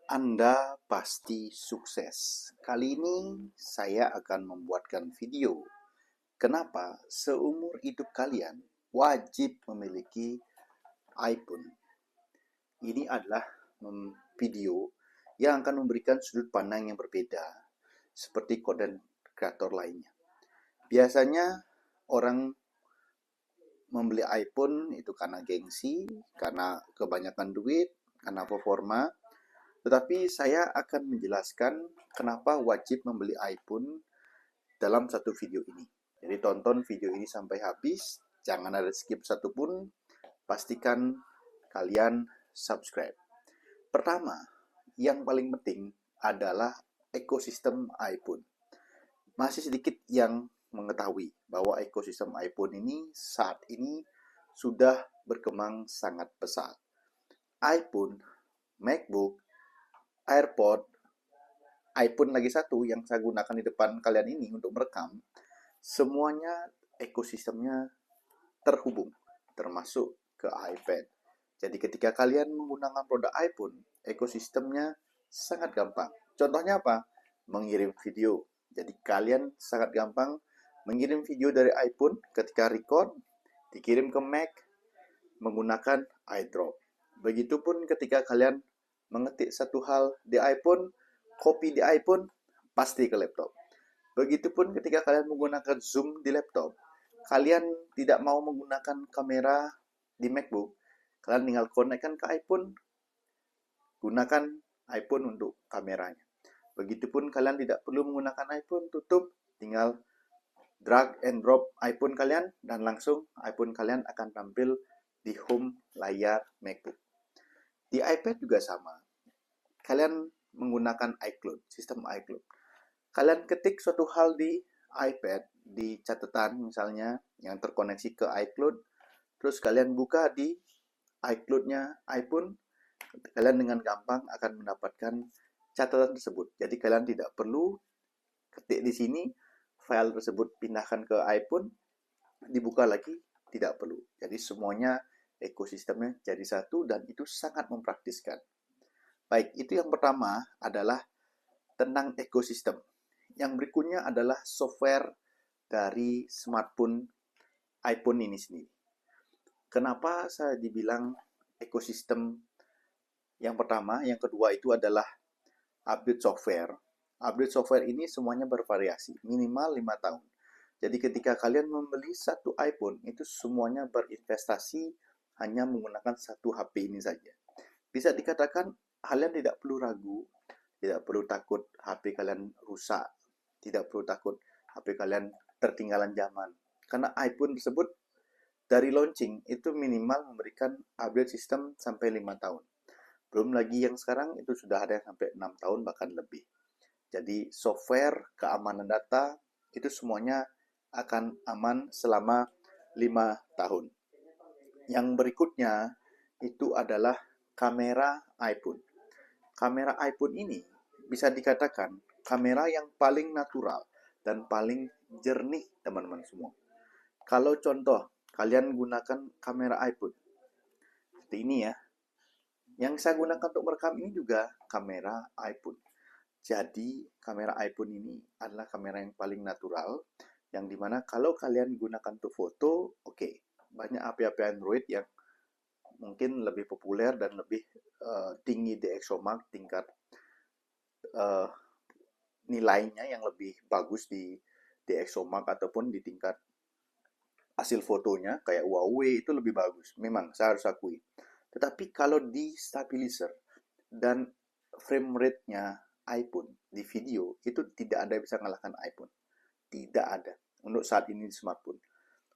Anda pasti sukses. Kali ini saya akan membuatkan video. Kenapa seumur hidup kalian wajib memiliki iPhone? Ini adalah video yang akan memberikan sudut pandang yang berbeda, seperti konten kreator lainnya. Biasanya orang membeli iPhone itu karena gengsi, karena kebanyakan duit, karena performa. Tetapi saya akan menjelaskan kenapa wajib membeli iPhone dalam satu video ini. Jadi tonton video ini sampai habis, jangan ada skip satupun, pastikan kalian subscribe. Pertama, yang paling penting adalah ekosistem iPhone. Masih sedikit yang mengetahui bahwa ekosistem iPhone ini saat ini sudah berkembang sangat pesat. iPhone, MacBook, AirPod, iPhone lagi satu yang saya gunakan di depan kalian ini untuk merekam, semuanya ekosistemnya terhubung, termasuk ke iPad. Jadi ketika kalian menggunakan produk iPhone, ekosistemnya sangat gampang. Contohnya apa? Mengirim video. Jadi kalian sangat gampang mengirim video dari iPhone ketika record, dikirim ke Mac menggunakan iDrop. Begitupun ketika kalian mengetik satu hal di iPhone, copy di iPhone, pasti ke laptop. Begitupun ketika kalian menggunakan Zoom di laptop, kalian tidak mau menggunakan kamera di MacBook, kalian tinggal konekkan ke iPhone, gunakan iPhone untuk kameranya. Begitupun kalian tidak perlu menggunakan iPhone, tutup, tinggal drag and drop iPhone kalian, dan langsung iPhone kalian akan tampil di home layar MacBook. Di iPad juga sama. Kalian menggunakan iCloud, sistem iCloud. Kalian ketik suatu hal di iPad, di catatan misalnya, yang terkoneksi ke iCloud, terus kalian buka di iCloud-nya iPhone, kalian dengan gampang akan mendapatkan catatan tersebut. Jadi kalian tidak perlu ketik di sini, file tersebut pindahkan ke iPhone, dibuka lagi, tidak perlu. Jadi semuanya ekosistemnya jadi satu dan itu sangat mempraktiskan. Baik, itu yang pertama adalah tentang ekosistem. Yang berikutnya adalah software dari smartphone iPhone ini sendiri. Kenapa saya dibilang ekosistem yang pertama? Yang kedua itu adalah update software. Update software ini semuanya bervariasi, minimal 5 tahun. Jadi ketika kalian membeli satu iPhone, itu semuanya berinvestasi hanya menggunakan satu HP ini saja. Bisa dikatakan kalian tidak perlu ragu, tidak perlu takut HP kalian rusak, tidak perlu takut HP kalian tertinggalan zaman. Karena iPhone tersebut dari launching itu minimal memberikan update sistem sampai 5 tahun. Belum lagi yang sekarang itu sudah ada yang sampai 6 tahun bahkan lebih. Jadi software, keamanan data, itu semuanya akan aman selama 5 tahun. Yang berikutnya itu adalah kamera iPhone. Kamera iPhone ini bisa dikatakan kamera yang paling natural dan paling jernih, teman-teman semua. Kalau contoh, kalian gunakan kamera iPhone seperti ini ya. Yang saya gunakan untuk merekam ini juga kamera iPhone. Jadi, kamera iPhone ini adalah kamera yang paling natural, yang dimana kalau kalian gunakan untuk foto, oke. Banyak HP-HP Android yang mungkin lebih populer dan lebih tinggi DxOMark, tingkat nilainya yang lebih bagus di DxOMark ataupun di tingkat hasil fotonya kayak Huawei itu lebih bagus. Memang saya harus akui. Tetapi kalau di stabilizer dan frame rate-nya iPhone di video itu tidak ada yang bisa mengalahkan iPhone. Tidak ada untuk saat ini di smartphone.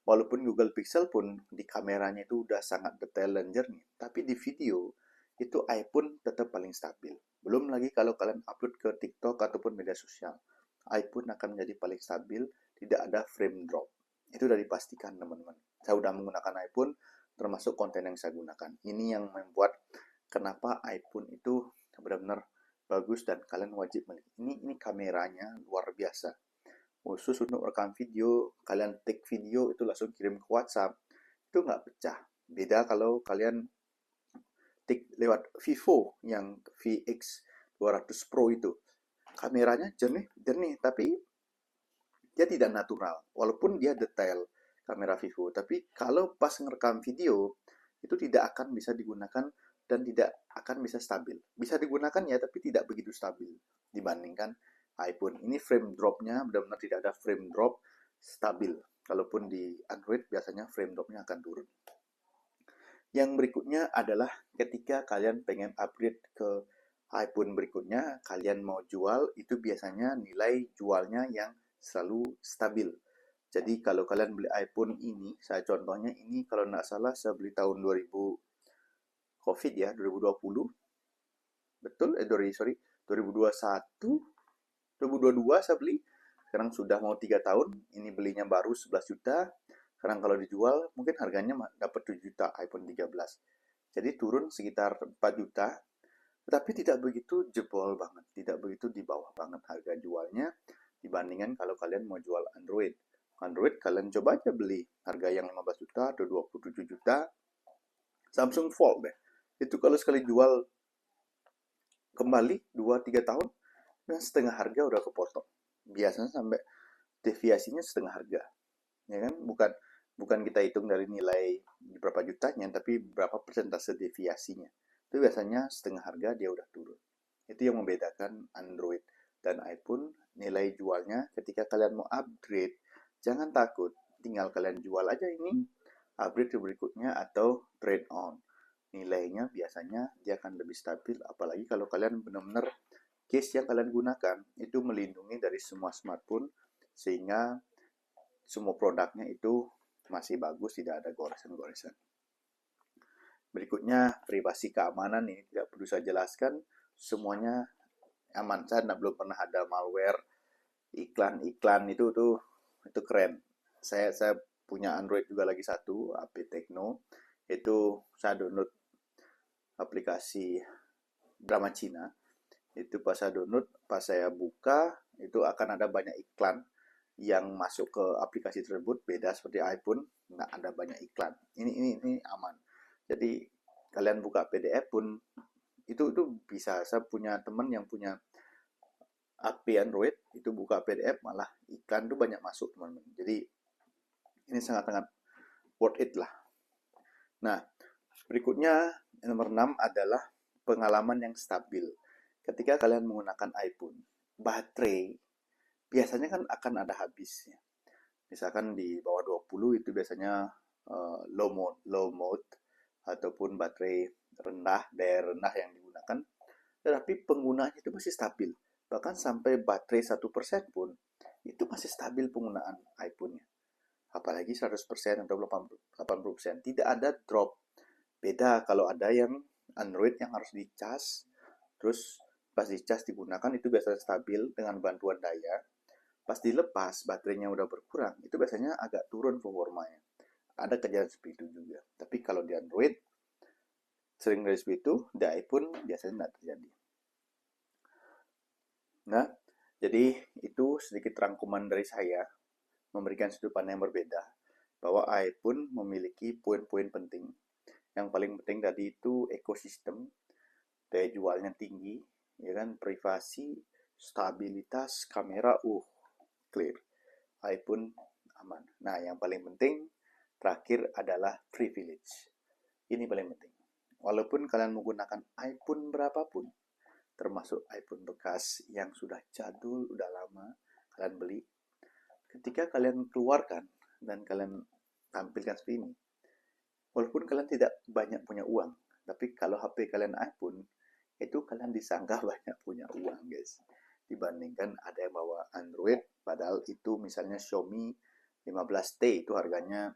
Walaupun Google Pixel pun di kameranya itu udah sangat detail dan jernih, tapi di video itu iPhone tetap paling stabil. Belum lagi kalau kalian upload ke TikTok ataupun media sosial, iPhone akan menjadi paling stabil, tidak ada frame drop. Itu sudah dipastikan, teman-teman. Saya sudah menggunakan iPhone, termasuk konten yang saya gunakan. Ini yang membuat kenapa iPhone itu benar-benar bagus dan kalian wajib memiliki. Ini kameranya luar biasa. Khusus untuk rekam video, kalian take video itu langsung kirim ke WhatsApp, itu nggak pecah. Beda kalau kalian take lewat Vivo yang VX 200 Pro itu. Kameranya jernih, tapi dia tidak natural. Walaupun dia detail kamera Vivo, tapi kalau pas ngerekam video itu tidak akan bisa digunakan dan tidak akan bisa stabil. Bisa digunakan ya, tapi tidak begitu stabil dibandingkan iPhone. Ini frame dropnya benar-benar tidak ada frame drop, stabil. Kalaupun di Android biasanya frame dropnya akan turun. Yang berikutnya adalah ketika kalian pengen upgrade ke iPhone berikutnya, kalian mau jual, itu biasanya nilai jualnya yang selalu stabil. Jadi kalau kalian beli iPhone ini, saya contohnya ini kalau nggak salah saya beli tahun 2000 COVID ya, 2020. Betul, 2021, 2022 saya beli. Sekarang sudah mau 3 tahun, ini belinya baru 11 juta. Sekarang kalau dijual, mungkin harganya dapat 7 juta iPhone 13. Jadi turun sekitar 4 juta, tetapi tidak begitu jebol banget, tidak begitu di bawah banget harga jualnya dibandingkan kalau kalian mau jual Android. Android kalian coba aja beli harga yang 15 juta atau 27 juta. Samsung Fold deh. Itu kalau sekali jual kembali 2-3 tahun, setengah harga udah kepotong. Biasanya sampai deviasinya setengah harga. Ya kan? Bukan kita hitung dari nilai berapa jutanya, tapi berapa persentase deviasinya. Itu biasanya setengah harga dia udah turun. Itu yang membedakan Android dan iPhone. Nilai jualnya ketika kalian mau upgrade, jangan takut. Tinggal kalian jual aja ini, upgrade berikutnya atau trade on. Nilainya biasanya dia akan lebih stabil, apalagi kalau kalian benar-benar case yang kalian gunakan itu melindungi dari semua smartphone, sehingga semua produknya itu masih bagus, tidak ada goresan-goresan. Berikutnya, privasi keamanan ini tidak perlu saya jelaskan, semuanya aman. Saya belum pernah ada malware, iklan itu keren. Saya punya Android juga lagi satu, HP Tecno. Itu saya download aplikasi drama Cina. Itu pas saya download, pas saya buka, itu akan ada banyak iklan yang masuk ke aplikasi tersebut. Beda seperti iPhone, nggak ada banyak iklan. Ini aman. Jadi kalian buka PDF pun itu bisa. Saya punya teman yang punya HP Android, itu buka PDF malah iklan tuh banyak masuk, teman-teman. Jadi ini sangat-sangat worth it lah. Nah, berikutnya nomor 6 adalah pengalaman yang stabil. Ketika kalian menggunakan iPhone, baterai biasanya kan akan ada habisnya. Misalkan di bawah 20 itu biasanya low mode ataupun baterai rendah, daya rendah yang digunakan. Tetapi penggunaannya itu masih stabil. Bahkan sampai baterai 1% pun itu masih stabil penggunaan iPhone-nya. Apalagi 100% atau 80%. Tidak ada drop. Beda kalau ada yang Android yang harus dicas, terus pas dicas digunakan itu biasanya stabil dengan bantuan daya. Pas dilepas baterainya udah berkurang, itu biasanya agak turun performanya. Ada kejadian seperti itu juga. Tapi kalau di Android sering dari seperti itu, di iPhone biasanya tidak terjadi. Nah, jadi itu sedikit rangkuman dari saya, memberikan sudut pandang yang berbeda, bahwa iPhone memiliki poin-poin penting. Yang paling penting tadi itu ekosistem, daya jualnya tinggi, ya kan, privasi, stabilitas, kamera, clear. iPhone aman. Nah, yang paling penting terakhir adalah privilege. Ini paling penting. Walaupun kalian menggunakan iPhone berapapun, termasuk iPhone bekas yang sudah jadul, udah lama kalian beli, ketika kalian keluarkan dan kalian tampilkan seperti ini, walaupun kalian tidak banyak punya uang, tapi kalau HP kalian iPhone, itu kalian disangka banyak punya uang, guys. Dibandingkan ada yang bawa Android, padahal itu misalnya Xiaomi 15T itu harganya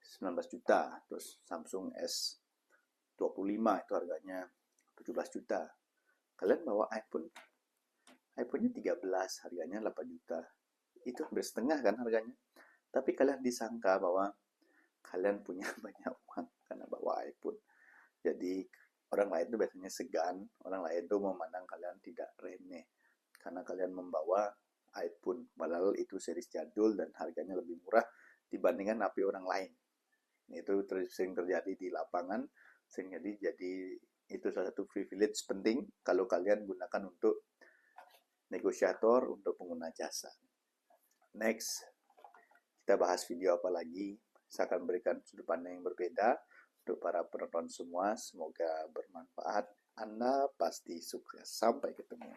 19 juta, terus Samsung S25 itu harganya 17 juta. Kalian bawa iPhone-nya 13, harganya 8 juta. Itu hampir setengah kan harganya. Tapi kalian disangka bahwa kalian punya banyak uang karena bawa iPhone. Jadi orang lain itu biasanya segan, orang lain itu memandang kalian tidak remeh karena kalian membawa iPhone, padahal itu series jadul dan harganya lebih murah dibandingkan HP orang lain. Itu sering terjadi di lapangan, sehingga jadi Itu salah satu privilege penting kalau kalian gunakan untuk negosiator, untuk pengguna jasa. Next, kita bahas video apa lagi. Saya akan berikan sudut pandang yang berbeda untuk para penonton semua. Semoga bermanfaat. Anda pasti sukses. Sampai ketemu.